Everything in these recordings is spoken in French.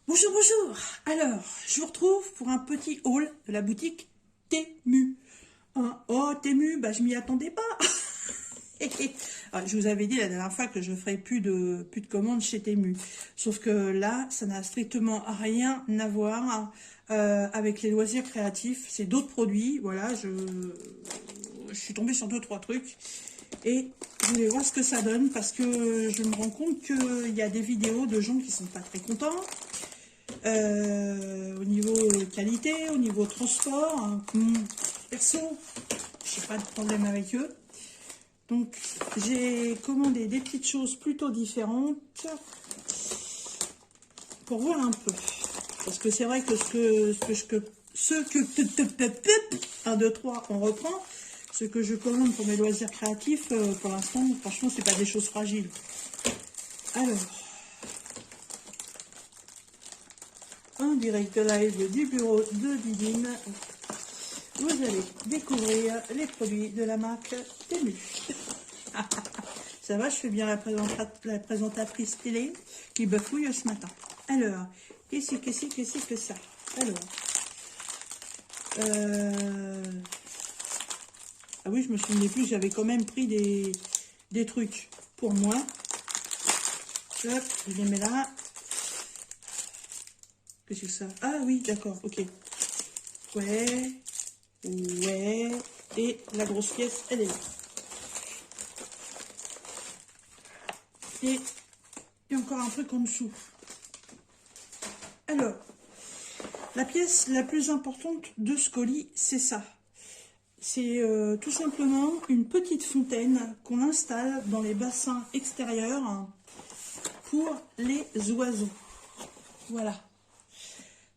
Bonjour, bonjour. Alors, je vous retrouve pour un petit haul de la boutique Temu. Oh, Temu, bah, je m'y attendais pas. Alors, je vous avais dit la dernière fois que je ferais plus de commandes chez Temu. Sauf que là, ça n'a strictement rien à voir avec les loisirs créatifs. C'est d'autres produits. Voilà, je suis tombée sur 2-3 trucs. Et je voulais voir ce que ça donne parce que je me rends compte qu'il y a des vidéos de gens qui sont pas très contents. Au niveau qualité, au niveau transport, hein. Perso, je n'ai pas de problème avec eux. Donc, j'ai commandé des petites choses plutôt différentes pour voir un peu. Parce que c'est vrai que ce que 1, 2, 3, on reprend. Ce que je commande pour mes loisirs créatifs, pour l'instant, franchement, c'est pas des choses fragiles. Alors, en direct live du bureau de Didine, vous allez découvrir les produits de la marque Temu. Ça va, je fais bien la présentatrice télé qui bafouille ce matin. Alors, qu'est-ce que ça? Alors, ah oui, je me souvenais plus, j'avais quand même pris des trucs pour moi. Hop, je les mets là. Qu'est-ce que c'est ça? Ah oui, d'accord, ok. Ouais, ouais. Et la grosse pièce, elle est là. Et il y a encore un truc en dessous. Alors, la pièce la plus importante de ce colis, c'est ça. C'est tout simplement une petite fontaine qu'on installe dans les bassins extérieurs pour les oiseaux. Voilà.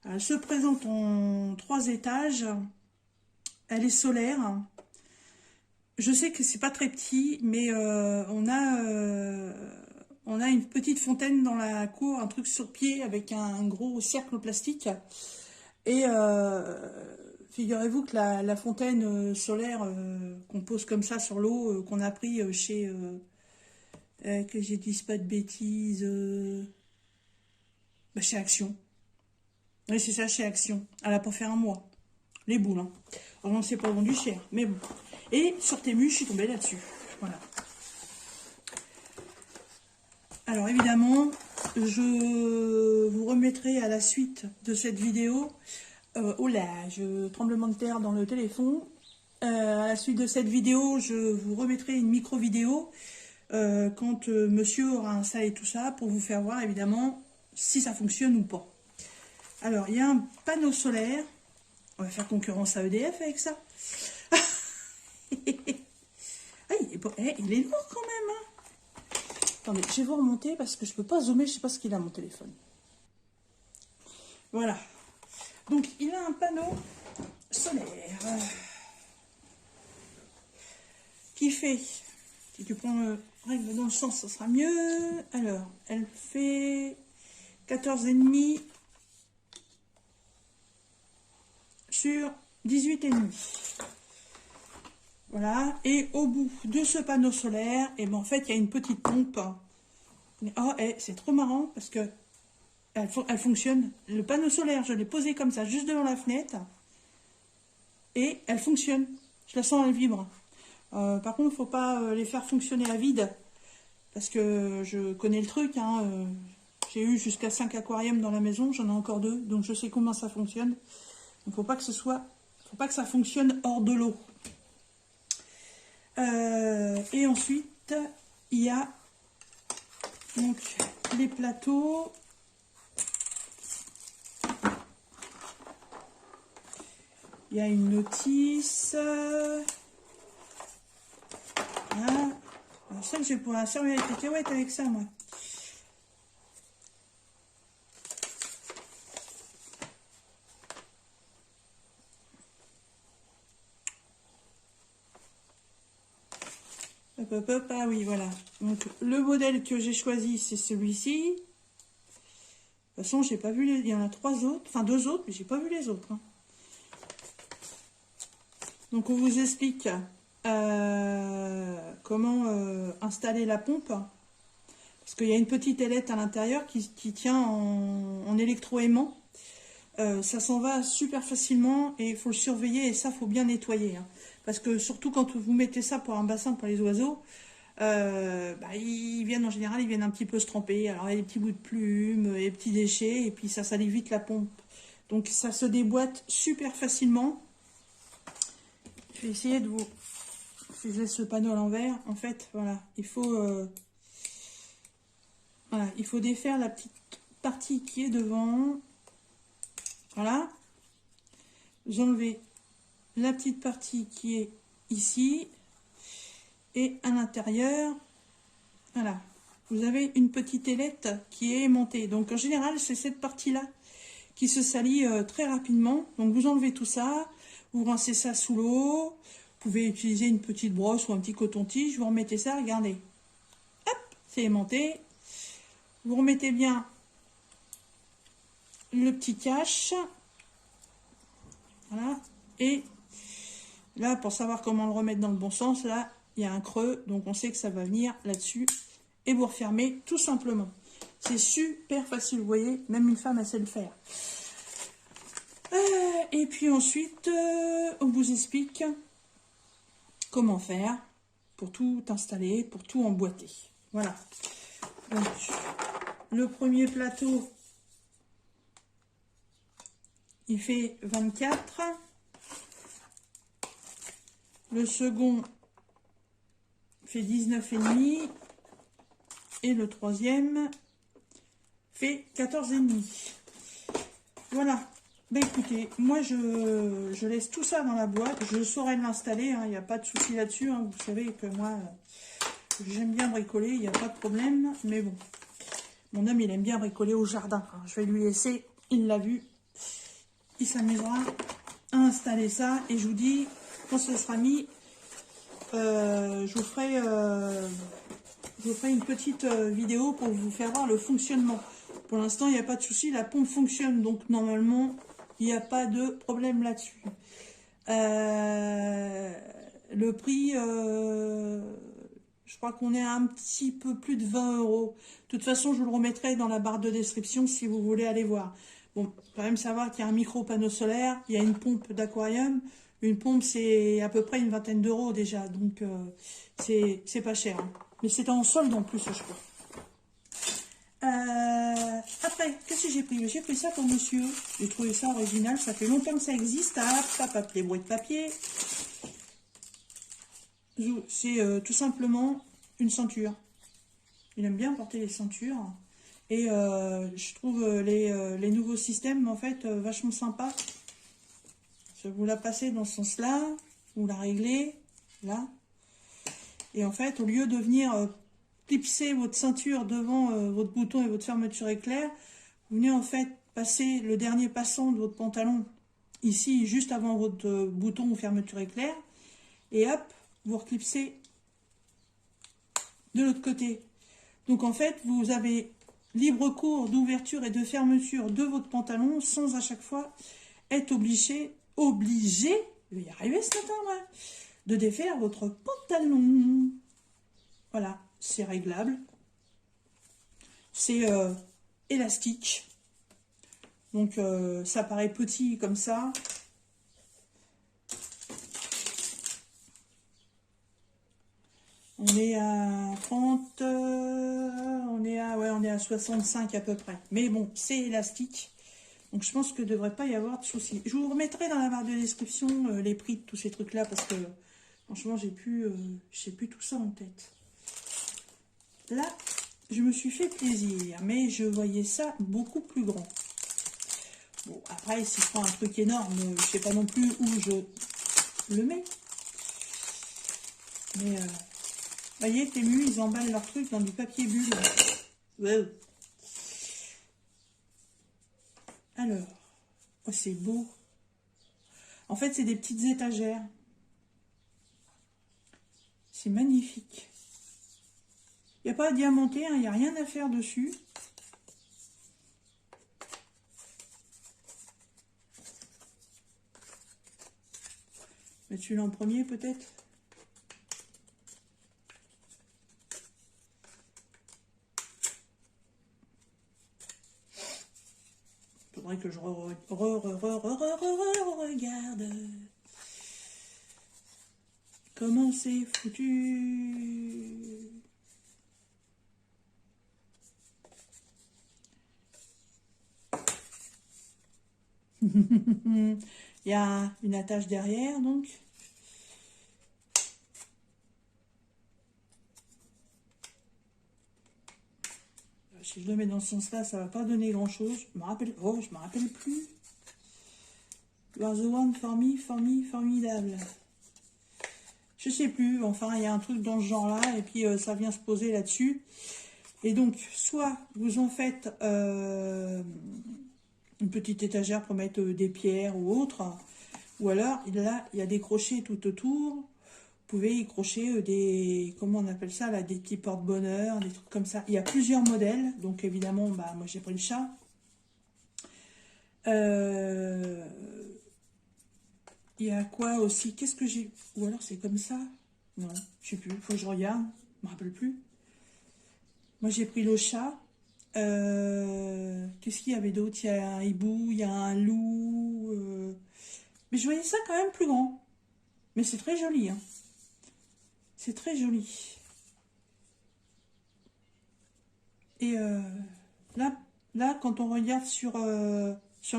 Elle se présente en 3 étages. Elle est solaire. Je sais que c'est pas très petit, mais on a une petite fontaine dans la cour, un truc sur pied avec un gros cercle plastique. Et figurez-vous que la fontaine solaire qu'on pose comme ça sur l'eau, qu'on a pris chez... que je dise pas de bêtises... bah, chez Action. Oui, c'est ça, chez Action. Elle a pas fait un mois. Les boules, hein. Alors, on s'est pas vendu cher, mais bon. Et sur Temu, je suis tombée là-dessus. Voilà. Alors, évidemment, je vous remettrai à la suite de cette vidéo... oh là, tremblement de terre dans le téléphone. À la suite de cette vidéo, je vous remettrai une micro-vidéo quand monsieur aura installé tout ça pour vous faire voir évidemment si ça fonctionne ou pas. Alors, il y a un panneau solaire. On va faire concurrence à EDF avec ça. Ah, il est lourd quand même. Hein. Attendez, je vais vous remonter parce que je ne peux pas zoomer, je ne sais pas ce qu'il a mon téléphone. Voilà. Donc, il a un panneau solaire qui fait, si tu prends le règle dans le sens, ça sera mieux. Alors, elle fait 14,5 sur 18,5. Voilà. Et au bout de ce panneau solaire, et ben en fait, il y a une petite pompe. Oh, c'est trop marrant parce que elle fonctionne. Le panneau solaire, je l'ai posé comme ça, juste devant la fenêtre. Et elle fonctionne. Je la sens, elle vibre. Par contre, il ne faut pas les faire fonctionner à vide. Parce que je connais le truc. Hein, j'ai eu jusqu'à 5 aquariums dans la maison. J'en ai encore 2. Donc je sais comment ça fonctionne. Il ne faut pas que ça fonctionne hors de l'eau. Et ensuite, il y a donc les plateaux. Il y a une notice. Voilà. Je sais que je vais pouvoir servir les cacahuètes avec ça, moi. Hop, hop, hop. Ah oui, voilà. Donc, le modèle que j'ai choisi, c'est celui-ci. De toute façon, j'ai pas vu il y en a 3 autres. Enfin, 2 autres, mais j'ai pas vu les autres. Hein. Donc, on vous explique comment installer la pompe. Parce qu'il y a une petite ailette à l'intérieur qui tient en électroaimant. Ça s'en va super facilement et il faut le surveiller et ça, faut bien nettoyer. Hein. Parce que surtout quand vous mettez ça pour un bassin pour les oiseaux, ils viennent en général, ils viennent un petit peu se tremper. Alors il y a des petits bouts de plumes, des petits déchets et puis ça salit vite la pompe. Donc ça se déboîte super facilement. Je vais essayer de vous... Si je laisse le panneau à l'envers, en fait, voilà, il faut défaire la petite partie qui est devant. Voilà. Vous enlevez la petite partie qui est ici. Et à l'intérieur, voilà, vous avez une petite ailette qui est aimantée. Donc en général, c'est cette partie-là qui se salit très rapidement. Donc vous enlevez tout ça, vous rincez ça sous l'eau. Vous pouvez utiliser une petite brosse ou un petit coton-tige. Vous remettez ça, regardez. Hop, c'est aimanté. Vous remettez bien le petit cache. Voilà. Et là, pour savoir comment le remettre dans le bon sens, là, il y a un creux. Donc on sait que ça va venir là-dessus. Et vous refermez tout simplement. C'est super facile, vous voyez. Même une femme, elle sait le faire. Et puis ensuite, on vous explique comment faire pour tout installer, pour tout emboîter. Voilà. Donc, le premier plateau, il fait 24. Le second fait 19,5. Et le troisième fait 14,5. Voilà. Ben écoutez, moi je laisse tout ça dans la boîte. Je saurai l'installer, il n'y a pas de souci là-dessus. Hein. Vous savez que moi, j'aime bien bricoler, il n'y a pas de problème. Mais bon, mon homme, il aime bien bricoler au jardin. Alors, je vais lui laisser, il l'a vu. Il s'amusera à installer ça. Et je vous dis, quand ce sera mis, je vous ferai une petite vidéo pour vous faire voir le fonctionnement. Pour l'instant, il n'y a pas de souci, la pompe fonctionne. Donc normalement, il n'y a pas de problème là-dessus. Le prix, je crois qu'on est à un petit peu plus de 20 €. De toute façon, je vous le remettrai dans la barre de description si vous voulez aller voir. Bon, quand même savoir qu'il y a un micro panneau solaire, il y a une pompe d'aquarium. Une pompe, c'est à peu près une vingtaine d'euros déjà. Donc, c'est pas cher. Hein. Mais c'est en solde en plus, je crois. Après, qu'est-ce que j'ai pris? J'ai pris ça pour monsieur. J'ai trouvé ça original. Ça fait longtemps que ça existe. Hop, les brouets de papier. C'est tout simplement une ceinture. Il aime bien porter les ceintures. Et je trouve les nouveaux systèmes, en fait, vachement sympas. Vous la passez dans ce sens-là. Vous la réglez. Là. Et en fait, au lieu de venir clipser votre ceinture devant votre bouton et votre fermeture éclair, vous venez en fait passer le dernier passant de votre pantalon ici, juste avant votre bouton ou fermeture éclair. Et hop, vous reclipsez de l'autre côté. Donc en fait, vous avez libre cours d'ouverture et de fermeture de votre pantalon sans à chaque fois être obligé, je vais y arriver ce matin, moi, de défaire votre pantalon. Voilà, c'est réglable. C'est élastique. Donc ça paraît petit comme ça. On est à 30, on est à 65 à peu près. Mais bon, c'est élastique. Donc je pense que ne devrait pas y avoir de soucis. Je vous remettrai dans la barre de description les prix de tous ces trucs-là parce que franchement, j'ai plus tout ça en tête. Là, je me suis fait plaisir, mais je voyais ça beaucoup plus grand. Bon, après, si je prends un truc énorme, je ne sais pas non plus où je le mets. Mais, vous voyez, Temu, ils emballent leur truc dans du papier bulle. Wow. Alors, oh, c'est beau. En fait, c'est des petites étagères. C'est magnifique. Il n'y a pas à diamanter, il n'y a rien à faire dessus. Mettre celui-là en premier peut-être. faudrait que je regarde comment c'est foutu. Il y a une attache derrière, donc. Si je le mets dans ce sens-là, ça va pas donner grand-chose. Je me rappelle plus. You are the one for me, formidable. Je sais plus, enfin, il y a un truc dans ce genre-là, et puis ça vient se poser là-dessus. Et donc, soit vous en faites une petite étagère pour mettre des pierres ou autre, ou alors, là, il y a des crochets tout autour. Vous pouvez y crocher des, comment on appelle ça, là, des petits porte-bonheur, des trucs comme ça. Il y a plusieurs modèles, donc évidemment, bah, moi j'ai pris le chat. Il y a quoi aussi? Qu'est-ce que j'ai? Ou alors c'est comme ça? Non, je sais plus, faut que je regarde, je me rappelle plus. Moi j'ai pris le chat. Qu'est-ce qu'il y avait d'autre? Il y a un hibou, il y a un loup. Mais je voyais ça quand même plus grand. Mais c'est très joli, hein. C'est très joli. Et là, quand on regarde sur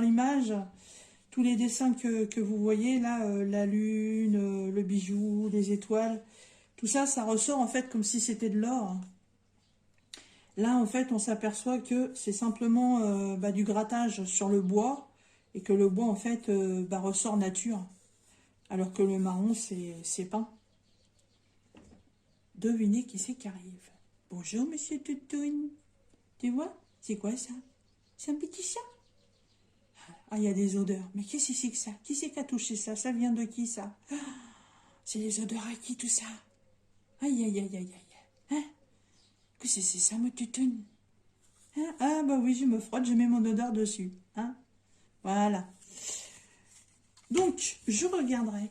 l'image, tous les dessins que vous voyez, là, la lune, le bijou, les étoiles, tout ça, ça ressort en fait comme si c'était de l'or. Là, en fait, on s'aperçoit que c'est simplement du grattage sur le bois et que le bois, en fait, ressort nature. Alors que le marron, c'est peint. Devinez qui c'est qui arrive. Bonjour, monsieur Toutoun. Tu vois? C'est quoi ça? C'est un petit chat? Ah, il y a des odeurs. Mais qu'est-ce que c'est que ça? Qui c'est qui a touché ça? Ça vient de qui, ça? Ah, c'est les odeurs à qui, tout ça? Aïe, aïe, aïe, aïe, aïe. Hein? Que c'est ça, mon Toutoun? Hein? Ah, bah oui, je me frotte, je mets mon odeur dessus. Hein? Voilà. Donc, je regarderai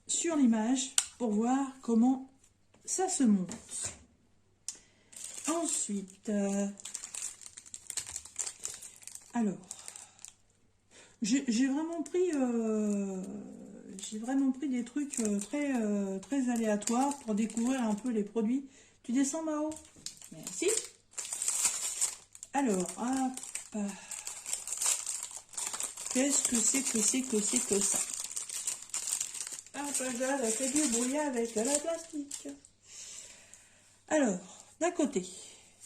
sur l'image pour voir comment ça se monte. Ensuite, alors, j'ai vraiment pris des trucs très aléatoires pour découvrir un peu les produits. Tu descends, Mao? Merci. Alors, hop. Qu'est-ce que ça? Ah, Jade a fait du bruit avec la plastique. Alors, d'un côté,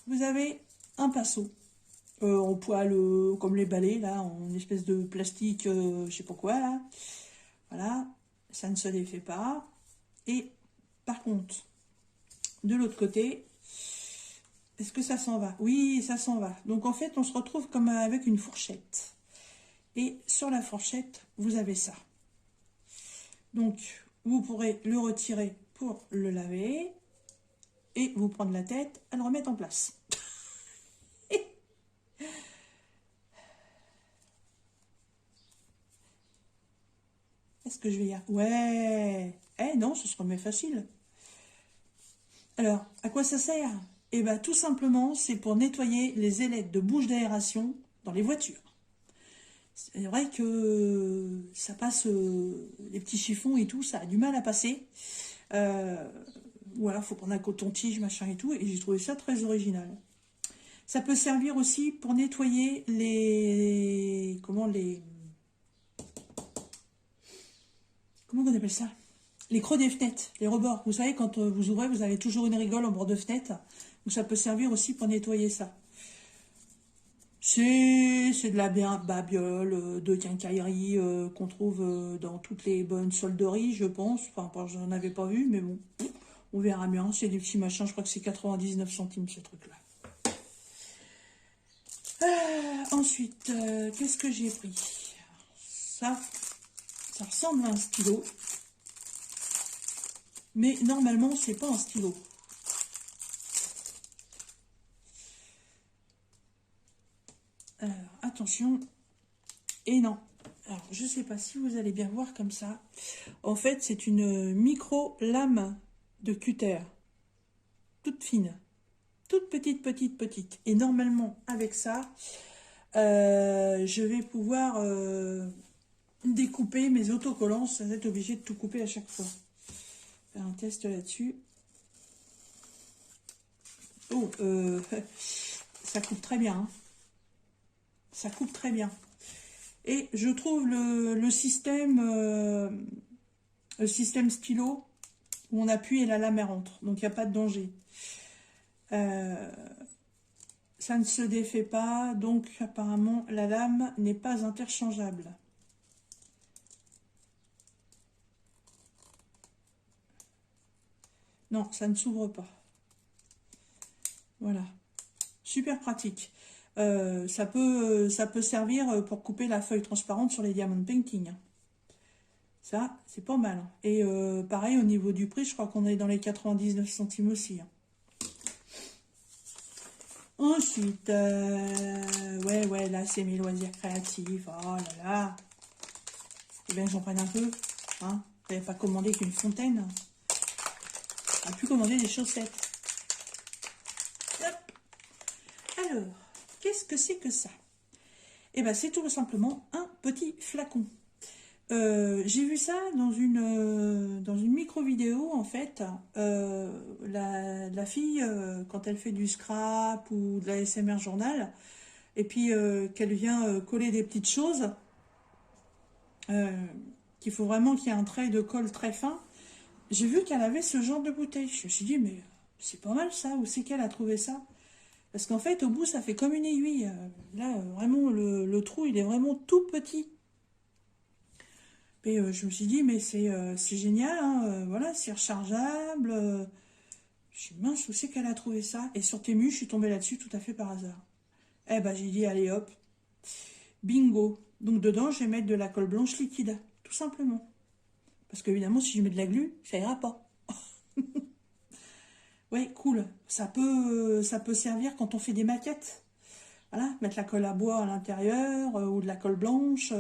vous avez un pinceau en poil comme les balais, là, en espèce de plastique, je sais pas quoi, là. Voilà, ça ne se défait pas. Et par contre, de l'autre côté, est-ce que ça s'en va? Oui, ça s'en va. Donc en fait, on se retrouve comme avec une fourchette. Et sur la fourchette, vous avez ça. Donc, vous pourrez le retirer pour le laver et vous prendre la tête à le remettre en place. Est-ce que je vais y arriver? Ouais. Eh non, ce se remet facile. Alors, à quoi ça sert? Eh bien, tout simplement, c'est pour nettoyer les ailettes de bouche d'aération dans les voitures. C'est vrai que ça passe, les petits chiffons et tout, ça a du mal à passer. Ou alors, il faut prendre un coton-tige, machin et tout, et j'ai trouvé ça très original. Ça peut servir aussi pour nettoyer comment on appelle ça? Les creux des fenêtres, les rebords. Vous savez, quand vous ouvrez, vous avez toujours une rigole au bord de fenêtre. Donc ça peut servir aussi pour nettoyer ça. C'est de la babiole, de quincaillerie qu'on trouve dans toutes les bonnes solderies, je pense. Enfin, j'en avais pas vu, mais bon, on verra bien. C'est des petits machins, je crois que c'est 99 centimes, ce truc-là. Ensuite, qu'est-ce que j'ai pris? Ça ressemble à un stylo. Mais normalement, c'est pas un stylo. Alors, attention. Et non. Alors, je sais pas si vous allez bien voir comme ça. En fait, c'est une micro-lame de cutter. Toute fine. Toute petite. Et normalement, avec ça, je vais pouvoir découper mes autocollants sans être obligé de tout couper à chaque fois. Faire un test là-dessus. Oh, ça coupe très bien. Hein. Ça coupe très bien. Et je trouve le système stylo où on appuie et la lame rentre. Donc il n'y a pas de danger. Ça ne se défait pas. Donc apparemment la lame n'est pas interchangeable. Non, ça ne s'ouvre pas. Voilà. Super pratique. Ça peut servir pour couper la feuille transparente sur les diamond painting. Ça, c'est pas mal. Et pareil, au niveau du prix, je crois qu'on est dans les 99 centimes aussi. Ensuite, ouais, là, c'est mes loisirs créatifs. Oh là là. Eh bien, j'en prenne un peu. Hein. Vous n'avez pas commandé qu'une fontaine. On a pu commander des chaussettes. Hop. Alors, qu'est-ce que c'est que ça? Eh bien, c'est tout simplement un petit flacon. J'ai vu ça dans une micro-vidéo, en fait. La fille, quand elle fait du scrap ou de la SMR journal, et puis qu'elle vient coller des petites choses, qu'il faut vraiment qu'il y ait un trait de colle très fin, j'ai vu qu'elle avait ce genre de bouteille. Je me suis dit, mais c'est pas mal ça, où c'est qu'elle a trouvé ça? Parce qu'en fait, au bout, ça fait comme une aiguille. Là, vraiment, le trou, il est vraiment tout petit. Et je me suis dit, mais c'est génial, hein, voilà, c'est rechargeable. Je suis mince, où c'est qu'elle a trouvé ça? Et sur Temu, je suis tombée là-dessus tout à fait par hasard. Eh ben, j'ai dit, allez hop, bingo. Donc dedans, je vais mettre de la colle blanche liquide, tout simplement. Parce qu'évidemment, si je mets de la glu, ça ira pas. Ouais, cool. Ça peut servir quand on fait des maquettes. Voilà, mettre la colle à bois à l'intérieur ou de la colle blanche.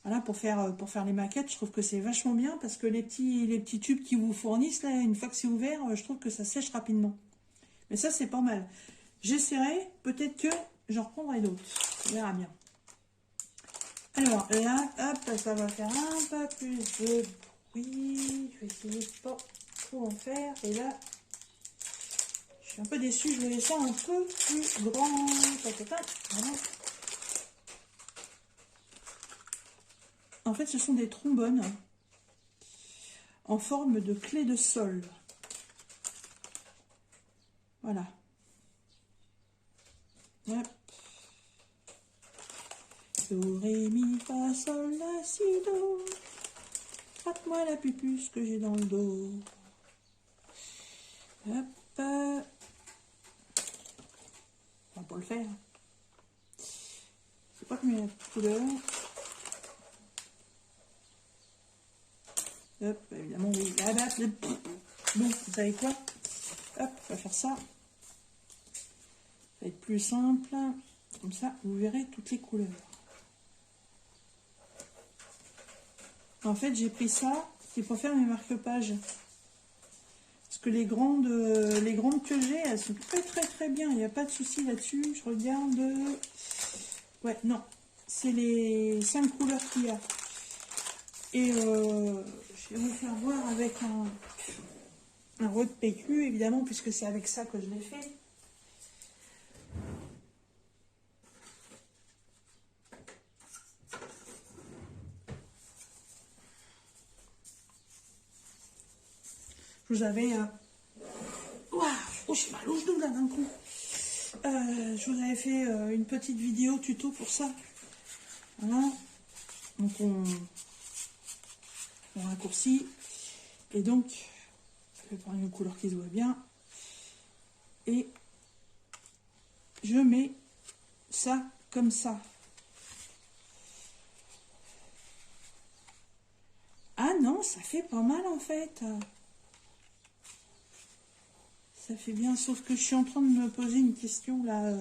Voilà, pour faire les maquettes, je trouve que c'est vachement bien parce que les petits tubes qu'ils vous fournissent, là, une fois que c'est ouvert, je trouve que ça sèche rapidement. Mais ça, c'est pas mal. J'essaierai, peut-être que j'en reprendrai d'autres. On verra bien. Alors là, hop, ça va faire un peu plus de bruit. Je vais essayer de pas trop en faire. Et là, je suis un peu déçue, je vais laisser un peu plus grand. Voilà. En fait, ce sont des trombones en forme de clé de sol. Voilà. Hop. Do, ré, mi, fa, sol, la, si, do. Frappe-moi la pupus que j'ai dans le dos. Hop. On va pas le faire. C'est pas combien de couleurs. Hop, évidemment, oui. Bon, vous savez quoi? Hop, on va faire ça. Ça va être plus simple. Comme ça, vous verrez toutes les couleurs. En fait, j'ai pris ça, c'est pour faire mes marque-pages. Parce que les grandes que j'ai, elles sont très bien. Il n'y a pas de souci là-dessus. Je regarde. Ouais, non. C'est les 5 couleurs qu'il y a. Et je vais vous faire voir avec un Rode PQ, évidemment, puisque c'est avec ça que je l'ai fait. Je vous avais... Oh, j'ai mal au genou là d'un coup. Je vous avais fait une petite vidéo tuto pour ça. Voilà. Donc on raccourcit. Et donc, je vais prendre une couleur qui se voit bien. Et je mets ça comme ça. Ah non, ça fait pas mal en fait. Ça fait bien, sauf que je suis en train de me poser une question là.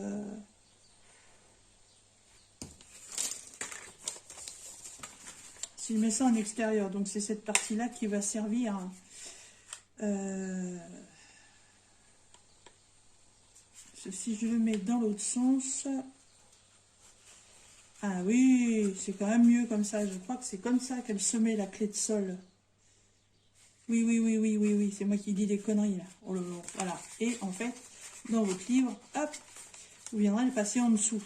Si je mets ça en extérieur, donc c'est cette partie-là qui va servir. Si je le mets dans l'autre sens, Ah oui, c'est quand même mieux comme ça. Je crois que c'est comme ça qu'elle se met la clé de sol. Oui, oui, oui, oui, oui, oui. C'est moi qui dis des conneries là. Oh là là. Voilà. Et en fait, dans votre livre, hop, vous viendrez le passer en dessous.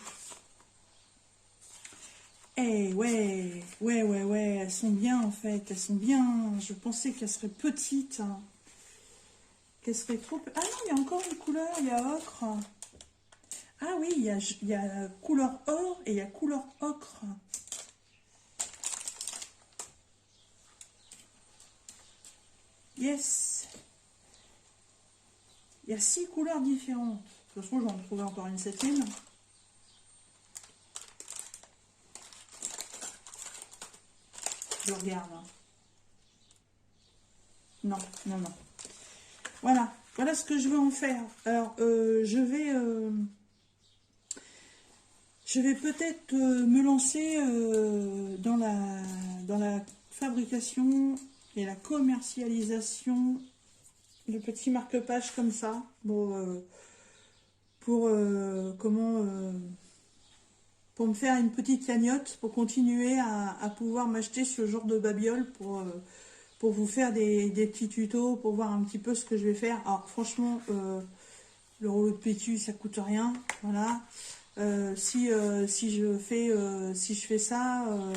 Eh ouais, ouais, ouais, ouais. Elles sont bien en fait. Elles sont bien. Je pensais qu'elles seraient petites, hein. Qu'elles seraient trop... Ah non, il y a encore une couleur. Il y a ocre. Ah oui, il y a couleur or et il y a couleur ocre. Yes. Il y a 6 couleurs différentes. De toute façon, je vais en trouver encore une 7e. Je regarde, hein. Non, non, non. Voilà. Voilà ce que je veux en faire. Alors, je vais peut-être me lancer dans la fabrication et la commercialisation de petits marque-pages comme ça. Bon, pour me faire une petite cagnotte, pour continuer à pouvoir m'acheter ce genre de babiole pour vous faire des petits tutos, pour voir un petit peu ce que je vais faire. Alors franchement, le rouleau de PQ, ça coûte rien, voilà. Si je fais ça, euh,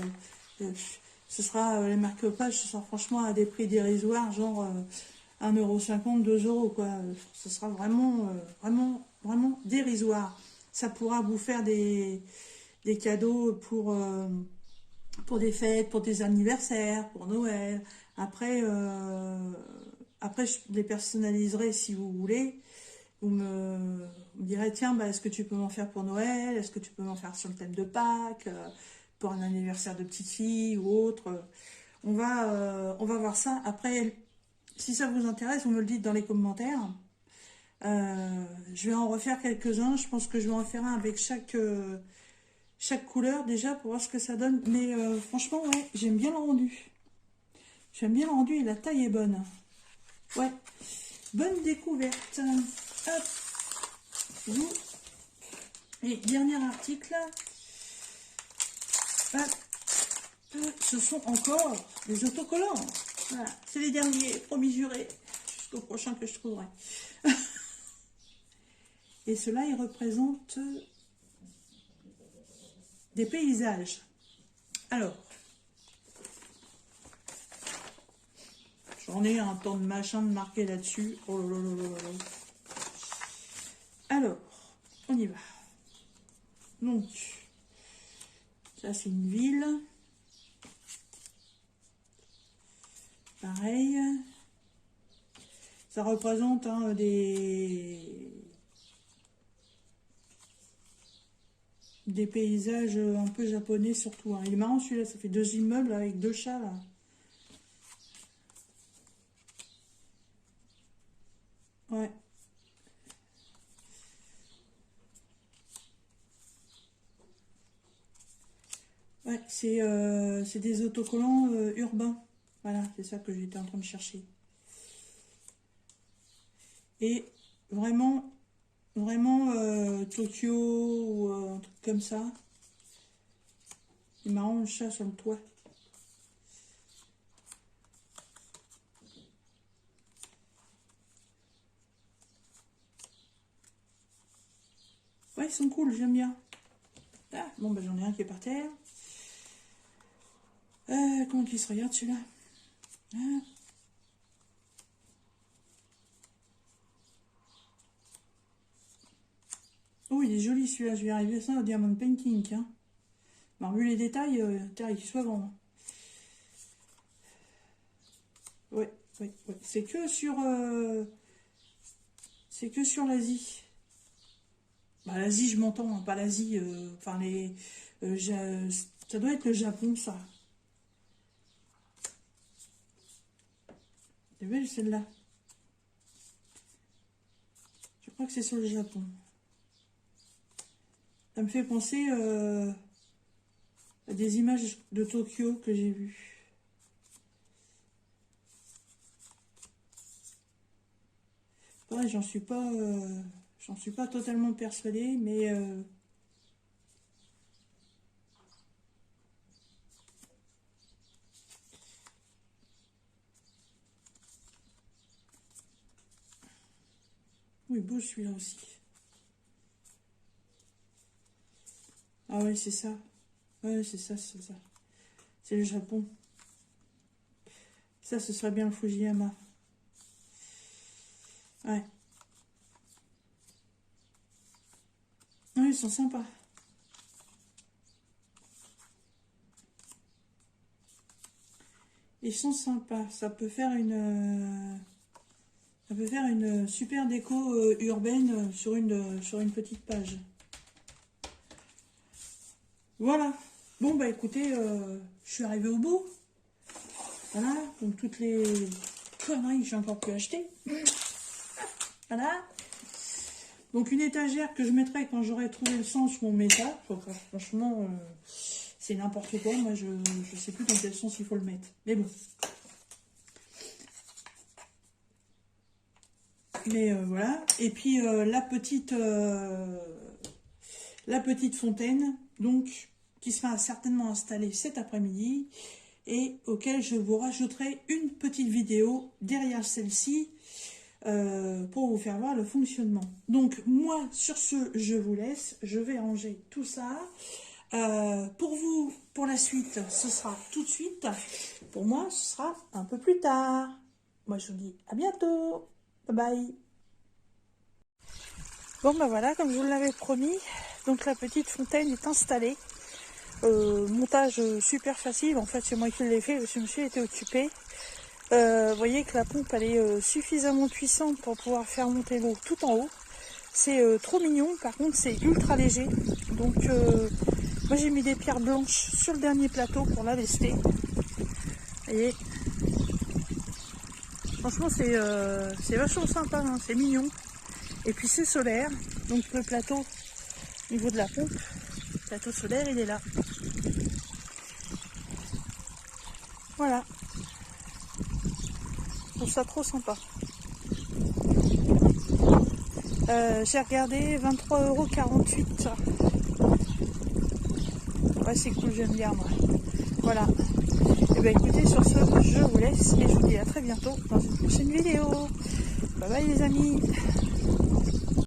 ce sera les marque-pages, ce sera franchement à des prix dérisoires, genre 1,50 €, 2 € quoi. Ce sera vraiment, vraiment, vraiment dérisoire. Ça pourra vous faire des cadeaux pour des fêtes, pour des anniversaires, pour Noël. Après, je les personnaliserai si vous voulez. Vous me direz, tiens, bah, est-ce que tu peux m'en faire pour Noël? Est-ce que tu peux m'en faire sur le thème de Pâques, pour un anniversaire de petite fille ou autre? On va voir ça. Après, si ça vous intéresse, vous me le dites dans les commentaires. Je vais en refaire quelques-uns. Je pense que je vais en faire un avec chaque couleur déjà pour voir ce que ça donne. Mais franchement, ouais, j'aime bien le rendu. J'aime bien le rendu et la taille est bonne. Ouais, bonne découverte. Hop, vous. Et dernier article. Hop, ce sont encore des autocollants. Voilà, c'est les derniers, promis juré, jusqu'au prochain que je trouverai. Et cela, ils représentent des paysages. Alors, j'en ai un temps de machin de marquer là-dessus. Oh là là là là là. Alors, on y va. Donc, ça c'est une ville. Pareil. Ça représente des paysages un peu japonais surtout, hein. Il est marrant celui-là, ça fait 2 immeubles avec 2 chats là. Ouais. Ouais, c'est des autocollants urbains. Voilà, c'est ça que j'étais en train de chercher. Et vraiment, vraiment Tokyo ou un truc comme ça. C'est marrant le chat sur le toit. Ouais, ils sont cool, j'aime bien. Ah, bon, bah, j'en ai un qui est par terre. Comment il se regarde celui-là? Ah. Oh, il est joli celui-là, je vais arriver à ça au Diamond Painting. Hein. Alors, vu les détails, qu'il soit grand. Ouais, ouais, ouais. C'est que sur l'Asie. Bah, l'Asie, je m'entends, hein, pas l'Asie. Enfin, ça doit être le Japon, ça. C'est belle celle-là. Je crois que c'est sur le Japon. Ça me fait penser à des images de Tokyo que j'ai vues. Ouais, j'en suis pas totalement persuadée, mais Oui, beau celui-là aussi. Ah ouais, c'est ça. Ouais, c'est ça, c'est ça. C'est le Japon. Ça, ce serait bien le Fujiyama. Ouais. Ouais, ils sont sympas. Ils sont sympas. Ça peut faire une super déco urbaine sur une petite page. Voilà. Bon, bah écoutez, je suis arrivée au bout. Voilà. Donc toutes les conneries que j'ai encore pu acheter. Voilà. Donc une étagère que je mettrai quand j'aurai trouvé le sens où on met ça. Franchement, c'est n'importe quoi. Moi, je sais plus dans quel sens il faut le mettre. Mais bon. Mais voilà. Et puis la petite fontaine, donc qui sera certainement installée cet après-midi et auquel je vous rajouterai une petite vidéo derrière celle-ci pour vous faire voir le fonctionnement. Donc moi, sur ce, je vous laisse. Je vais ranger tout ça. Pour vous, pour la suite, ce sera tout de suite. Pour moi, ce sera un peu plus tard. Moi, je vous dis à bientôt. Bye bye. Bon, bah voilà, comme je vous l'avais promis, donc la petite fontaine est installée. Montage super facile. En fait, c'est moi qui l'ai fait. Je me suis été occupée. Vous voyez que la pompe, elle est suffisamment puissante pour pouvoir faire monter l'eau tout en haut. C'est trop mignon. Par contre, c'est ultra léger. Donc, moi, j'ai mis des pierres blanches sur le dernier plateau pour la lester. Vous voyez, franchement, c'est vachement sympa. Hein, c'est mignon. Et puis, c'est solaire. Donc, le plateau, au niveau de la pompe, le plateau solaire, il est là. Voilà. Je trouve ça trop sympa. J'ai regardé 23,48 €. Ouais, c'est cool, j'aime bien moi. Voilà. Et bien écoutez, sur ce, je vous laisse et je vous dis à très bientôt dans une prochaine vidéo. Bye bye les amis.